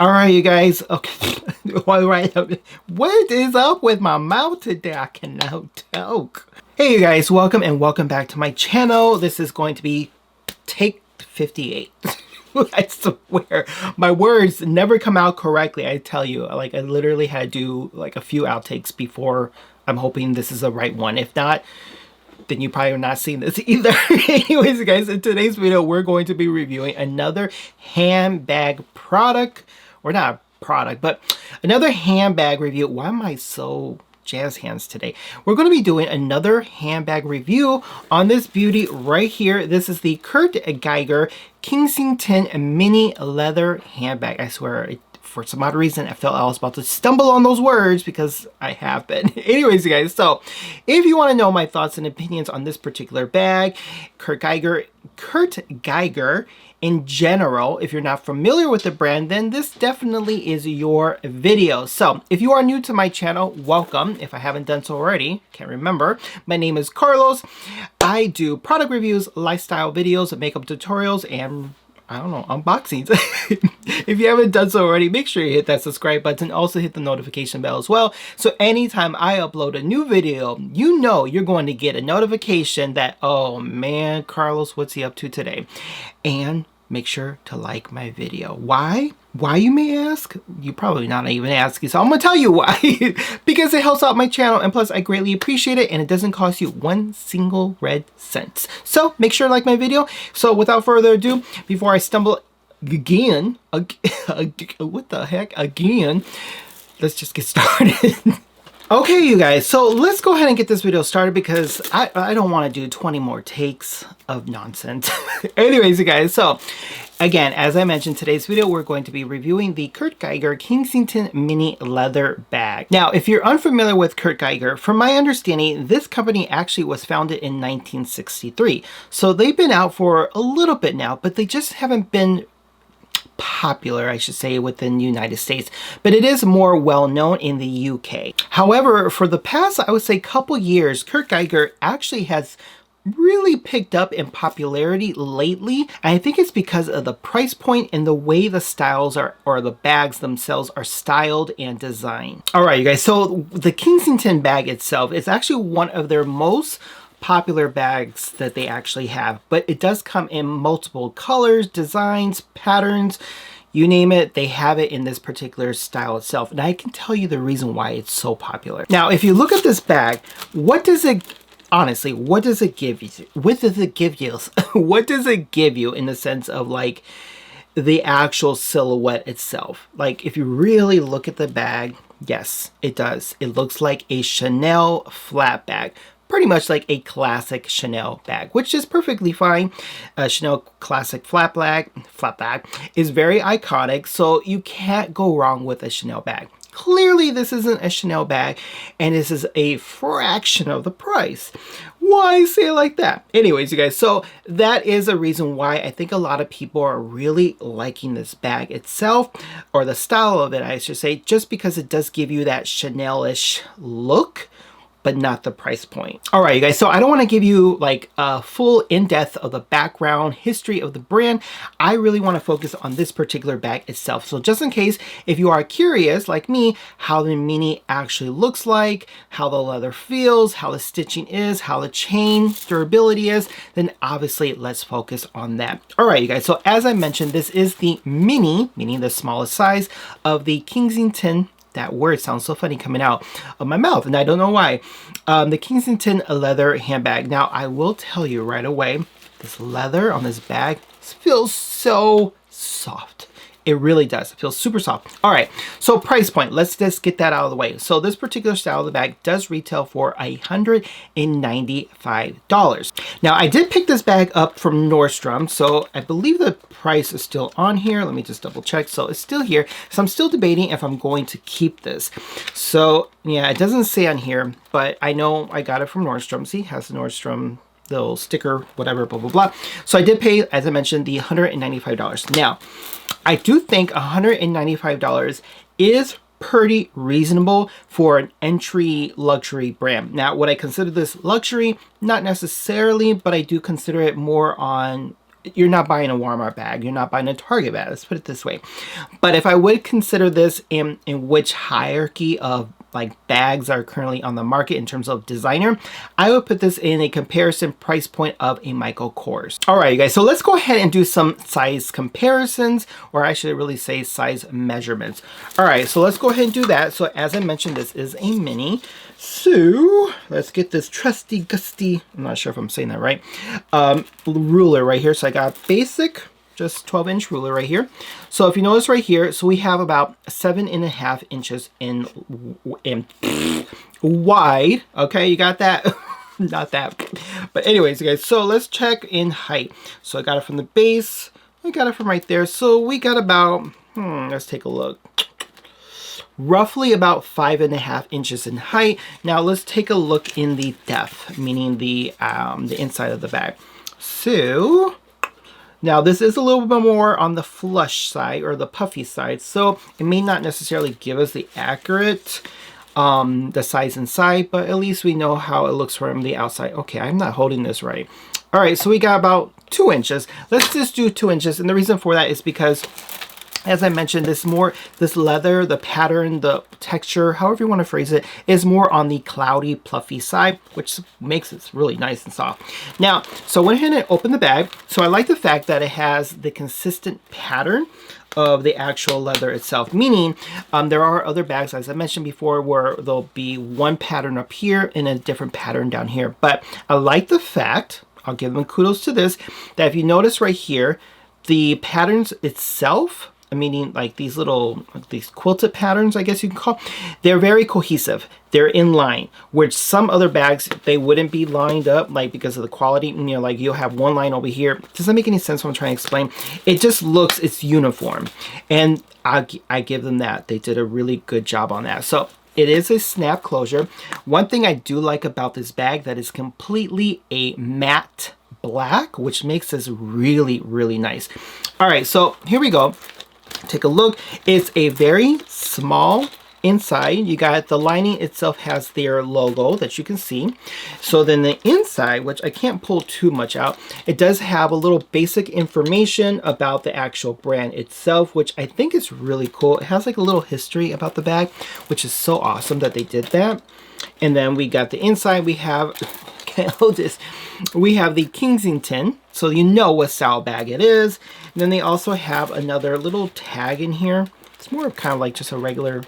All right, you guys. Okay. All right. What is up with my mouth today? I cannot talk. Hey, you guys. Welcome and welcome back to my channel. This is going to be take 58. I swear, my words never come out correctly. I tell you, like I literally had to do like a few outtakes before I'm hoping this is the right one. If not, then you probably are not seeing this either. Anyways, guys, in today's video, we're going to be reviewing another handbag product, or not product, but another handbag review. Why am I so jazz hands today? We're going to be doing another handbag review on this beauty right here. This is the Kurt Geiger Kensington mini leather handbag. I swear, for some odd reason, I felt I was about to stumble on those words because I have been. Anyways, you guys, so if you want to know my thoughts and opinions on this particular bag, Kurt Geiger in general, if you're not familiar with the brand, then this definitely is your video. So if you are new to my channel, welcome. If I haven't done so already, can't remember. My name is Carlos. I do product reviews, lifestyle videos, makeup tutorials, and I don't know, unboxings. If you haven't done so already, make sure you hit that subscribe button. Also hit the notification bell as well. So anytime I upload a new video, you know you're going to get a notification that, oh man, Carlos, what's he up to today? And make sure to like my video. Why? Why, you may ask? You probably not even asking, so I'm gonna tell you why. Because it helps out my channel, and plus I greatly appreciate it, and it doesn't cost you 1 single red cent. So make sure to like my video. So without further ado, before I stumble again, what the heck, again, let's just get started. Okay, you guys, so let's go ahead and get this video started because I don't want to do 20 more takes of nonsense. Anyways, you guys, so again, as I mentioned, today's video, we're going to be reviewing the Kurt Geiger Kensington mini leather bag. Now, if you're unfamiliar with Kurt Geiger, from my understanding, this company actually was founded in 1963. So they've been out for a little bit now, but they just haven't been popular, I should say, within the United States, but it is more well known in the UK. However, for the past, I would say, couple years, Kurt Geiger actually has really picked up in popularity lately. And I think it's because of the price point and the way the styles are, or the bags themselves are styled and designed. All right, you guys, so the Kensington bag itself is actually one of their most popular bags that they actually have, but it does come in multiple colors, designs, patterns, you name it, they have it in this particular style itself. And I can tell you the reason why it's so popular. Now, if you look at this bag, what does it, honestly, what does it give you? What does it give you? What does it give you in the sense of like the actual silhouette itself? Like if you really look at the bag, yes, it does. It looks like a Chanel flat bag. Pretty much like a classic Chanel bag, which is perfectly fine. Chanel classic flat bag is very iconic, so you can't go wrong with a Chanel bag. Clearly, this isn't a Chanel bag, and this is a fraction of the price. Why say it like that? Anyways, you guys, so that is a reason why I think a lot of people are really liking this bag itself, or the style of it, I should say, just because it does give you that Chanel-ish look, but not the price point. All right, you guys, so I don't want to give you like a full in-depth of the background history of the brand. I really want to focus on this particular bag itself. So just in case, if you are curious, like me, how the mini actually looks like, how the leather feels, how the stitching is, how the chain durability is, then obviously let's focus on that. All right, you guys, so as I mentioned, this is the mini, meaning the smallest size of the Kensington. That word sounds so funny coming out of my mouth, and I don't know why. The Kensington leather handbag. Now, I will tell you right away, this leather on this bag feels so soft. It really does. It feels super soft. All right, so price point. Let's just get that out of the way. So this particular style of the bag does retail for $195. Now, I did pick this bag up from Nordstrom, so I believe the price is still on here. Let me just double check. So it's still here. So I'm still debating if I'm going to keep this. So yeah, it doesn't say on here, but I know I got it from Nordstrom. See, it has the Nordstrom little sticker, whatever, blah, blah, blah. So I did pay, as I mentioned, the $195. Now, I do think $195 is pretty reasonable for an entry luxury brand. Now, would I consider this luxury? Not necessarily, but I do consider it more on you're not buying a Walmart bag, you're not buying a Target bag, let's put it this way. But if I would consider this in which hierarchy of like bags are currently on the market in terms of designer, I would put this in a comparison price point of a Michael Kors. All right, you guys, so let's go ahead and do some size comparisons, or I should really say size measurements. All right, so let's go ahead and do that. So as I mentioned, this is a mini. So let's get this trusty gusty, I'm not sure if I'm saying that right, ruler right here. So I got basic, just 12-inch ruler right here. So if you notice right here, so we have about 7.5 inches in wide. Okay, you got that? Not that. But anyways, guys, so let's check in height. So I got it from the base. I got it from right there. So we got about, let's take a look. Roughly about 5.5 inches in height. Now let's take a look in the depth, meaning the inside of the bag. So now this is a little bit more on the flush side or the puffy side, so it may not necessarily give us the accurate the size inside, but at least we know how it looks from the outside. Okay, I'm not holding this right. All right, so we got about 2 inches. Let's just do 2 inches, and the reason for that is because, as I mentioned, this leather, the pattern, the texture, however you want to phrase it, is more on the cloudy, fluffy side, which makes it really nice and soft. Now, so I went ahead and opened the bag. So I like the fact that it has the consistent pattern of the actual leather itself, meaning there are other bags, as I mentioned before, where there'll be one pattern up here and a different pattern down here. But I like the fact, I'll give them kudos to this, that if you notice right here, the patterns itself, meaning like these little, these quilted patterns, I guess you can call, they're very cohesive. They're in line, which some other bags, they wouldn't be lined up, like because of the quality. You know, like you'll have one line over here. Does that make any sense what I'm trying to explain? It just looks, it's uniform. And I give them that. They did a really good job on that. So it is a snap closure. One thing I do like about this bag that is completely a matte black, which makes this really, really nice. All right, so here we go. Take a look. It's a very small inside. You got the lining itself has their logo that you can see. So then the inside, which I can't pull too much out, it does have a little basic information about the actual brand itself, which I think is really cool. It has like a little history about the bag, which is so awesome that they did that. And then we got the inside. We have, can't hold this. We have the Kensington, so you know what style bag it is. And then they also have another little tag in here. It's more of kind of like just a regular,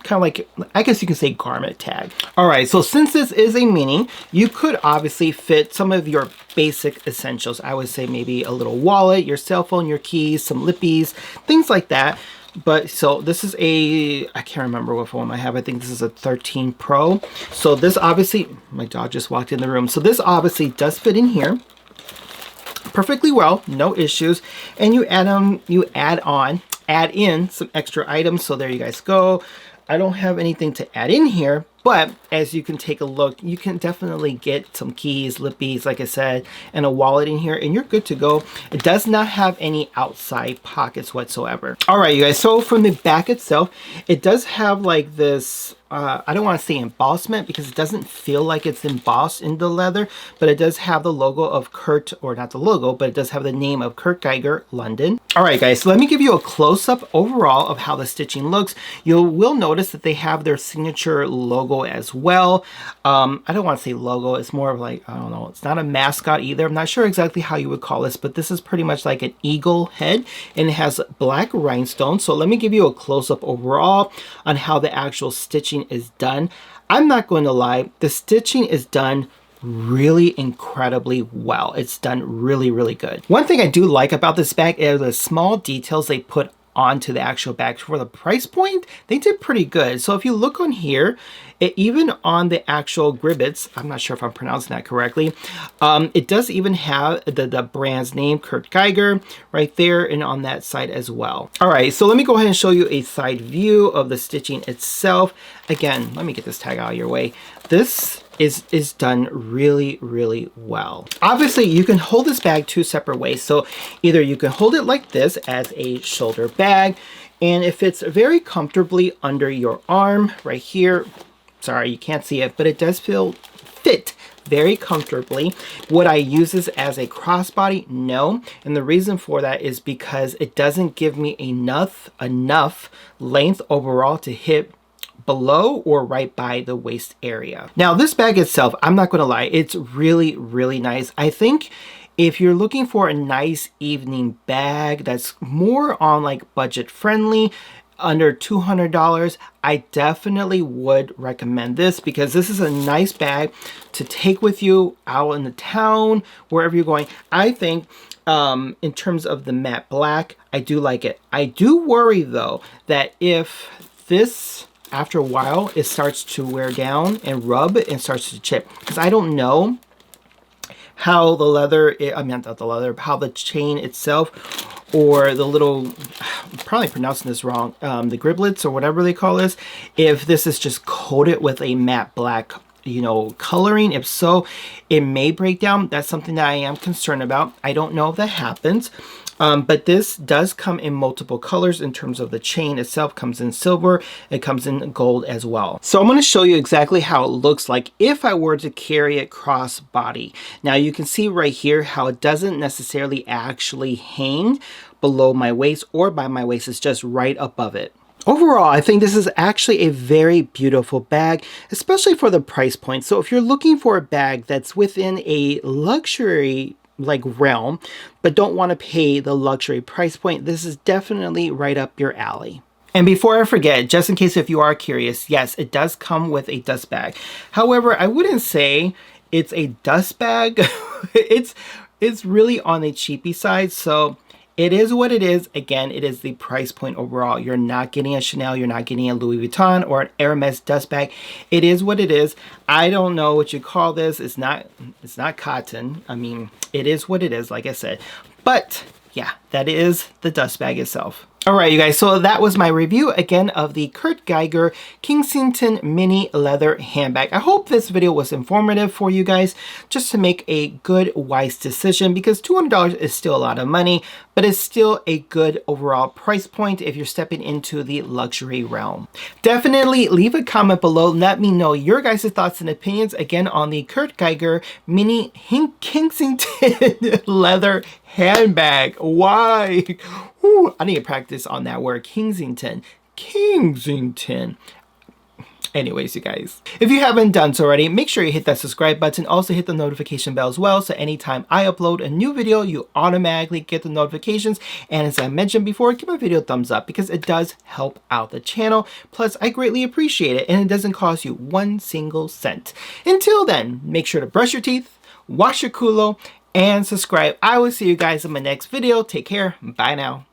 kind of like, I guess you can say garment tag. All right, so since this is a mini, you could obviously fit some of your basic essentials. I would say maybe a little wallet, your cell phone, your keys, some lippies, things like that. But so this is a, I can't remember what phone I have. I think this is a 13 Pro. So this obviously, my dog just walked in the room. So this obviously does fit in here perfectly well, no issues. And you add in some extra items. So there you guys go. I don't have anything to add in here, but as you can take a look, you can definitely get some keys, lippies, like I said, and a wallet in here, and you're good to go. It does not have any outside pockets whatsoever. All right, you guys, so from the back itself, it does have like this, I don't want to say embossment because it doesn't feel like it's embossed in the leather, but it does have the logo of Kurt, or not the logo, but it does have the name of Kurt Geiger, London. All right, guys, so let me give you a close-up overall of how the stitching looks. You will notice that they have their signature logo as well. I don't want to say logo, it's more of like, I don't know, it's not a mascot either. I'm not sure exactly how you would call this, but this is pretty much like an eagle head, and it has black rhinestones. So let me give you a close-up overall on how the actual stitching is done. I'm not going to lie, the stitching is done really incredibly well. It's done really, really good. One thing I do like about this bag are the small details they put onto the actual bag. For the price point, they did pretty good. So if you look on here, even on the actual gribbets, I'm not sure if I'm pronouncing that correctly, it does even have the brand's name, Kurt Geiger, right there and on that side as well. All right, so let me go ahead and show you a side view of the stitching itself. Again, let me get this tag out of your way. This is done really, really well. Obviously, you can hold this bag two separate ways. So either you can hold it like this as a shoulder bag, and it fits very comfortably under your arm right here. sorry, you can't see it, but it does fit very comfortably. Would I use this as a crossbody? No. And the reason for that is because it doesn't give me enough length overall to hit below or right by the waist area. Now this bag itself, I'm not gonna lie, it's really, really nice. I think if you're looking for a nice evening bag that's more on like budget friendly, under $200, I definitely would recommend this, because this is a nice bag to take with you out in the town, wherever you're going. I think in terms of the matte black, I do like it. I do worry though that if this, after a while, it starts to wear down and rub and starts to chip, because I don't know how the leather, I meant not the leather, how the chain itself, or the little, I'm probably pronouncing this wrong, the griblets or whatever they call this, if this is just coated with a matte black, you know, coloring. If so, it may break down. That's something that I am concerned about. I don't know if that happens. But this does come in multiple colors. In terms of the chain itself, comes in silver, it comes in gold as well. So I'm going to show you exactly how it looks like if I were to carry it cross body. Now you can see right here how it doesn't necessarily actually hang below my waist or by my waist. It's just right above it. Overall, I think this is actually a very beautiful bag, especially for the price point. So if you're looking for a bag that's within a luxury like realm, but don't want to pay the luxury price point, this is definitely right up your alley. And before I forget, just in case if you are curious, yes, it does come with a dust bag. However, I wouldn't say it's a dust bag. it's really on the cheapy side, so it is what it is. Again, it is the price point overall. You're not getting a Chanel, you're not getting a Louis Vuitton or an Hermes dust bag. It is what it is. I don't know what you call this. It's not cotton. I mean, it is what it is, like I said. But yeah, that is the dust bag itself. All right, you guys, so that was my review again of the Kurt Geiger Kensington mini leather handbag. I hope this video was informative for you guys, just to make a good, wise decision, because $200 is still a lot of money, but it's still a good overall price point if you're stepping into the luxury realm. Definitely leave a comment below. Let me know your guys' thoughts and opinions again on the Kurt Geiger mini Kensington leather handbag. Why? Ooh, I need to practice on that word, Kensington. Kensington. Anyways, you guys, if you haven't done so already, make sure you hit that subscribe button. Also hit the notification bell as well, so anytime I upload a new video, you automatically get the notifications. And as I mentioned before, give my video a thumbs up, because it does help out the channel. Plus, I greatly appreciate it, and it doesn't cost you 1 single cent. Until then, make sure to brush your teeth, wash your culo, and subscribe. I will see you guys in my next video. Take care. Bye now.